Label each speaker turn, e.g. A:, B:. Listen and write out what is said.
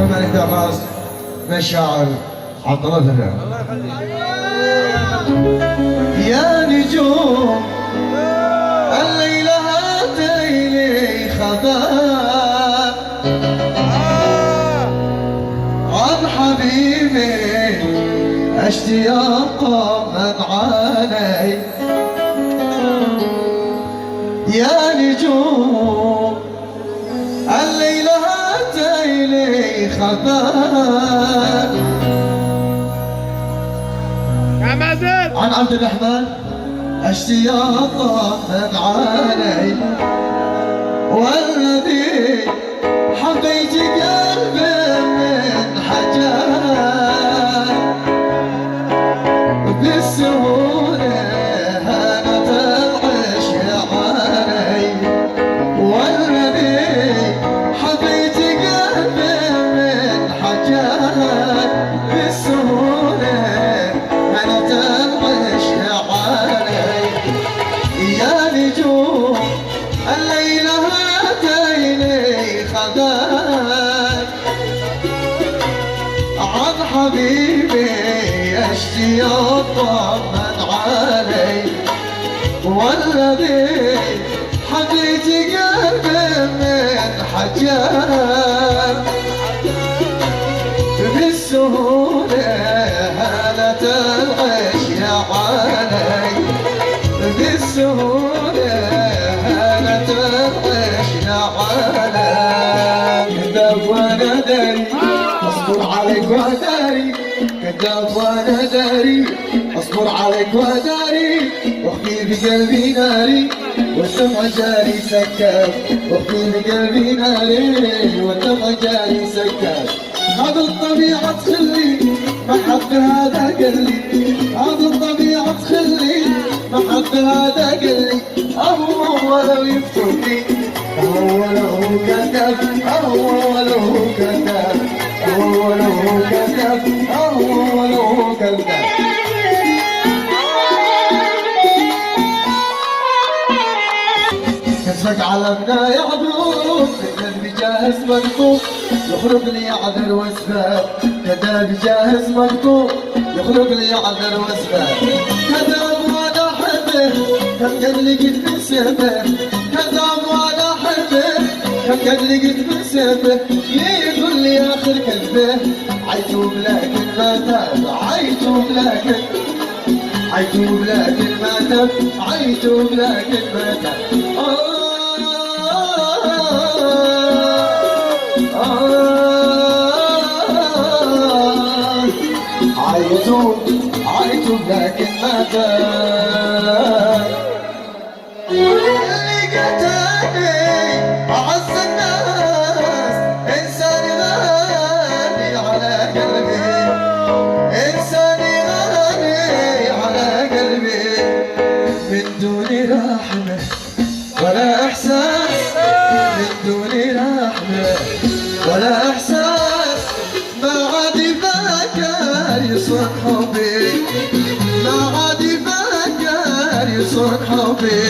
A: الملك عباس من الشاعر عبد الله الفريق. يا نجوم الليلة هاتيني خبر عن حبيبي اشتياق من عاني. يا نجوم الليلة هاتيني خبر عن عبد الرحمن اشتياق من عاني، والذي حبيت قلبي من حجر بالسهولة هانت العشق علي. والذي حبيت قلبي من حجر بالسهولة هانت العشق علي. يا نجوم الليلة هاتيني خبر عن حبيبي اشتياق من علي، والذي حبيت قلبي من حجر بالسهولة هانت العشق علي. بالسهولة هانت العشق علي. كذاب وانا داري اصبر عليك وداري، كذاب وانا داري اصبر عليك وداري. واخفي بقلبي ناري والدمع جاري سكر، واخفي بقلبي ناري والدمع جاري سكر. هذا الطبيعة تخلي محب هذا قلبي، هذا الطبيعة تخلي محب هذا قلبي. هو لو يفتني هو لو كذب، هو لو كذب، هو لو كذب، هو لو كذب. كتفك على ابناء يعدوك كذاب جاهز مكتوب يخرج لي عذر واسباب. كذاب جاهز مكتوب يخرج لي عذر واسباب. كذاب وانا احبه كم قد لقيت من سبه. كذاب وانا احبه كم قد لقيت من سبه. يقول لي اخر كذبه عيتوب لكن ما تاب، عيتوب لكن عيتوب لكن ما تاب، عيتوب لكن ما تاب. عيتوب لكن ما تاب. اللي قتلني أعز الناس إنسان غالي على قلبي، إنسان غالي على قلبي. من دون رحمة ولا إحساس، من دون رحمة ولا إحساس. ما عاد يفكر يصون حبي، ما عاد يفكر يصون حبي.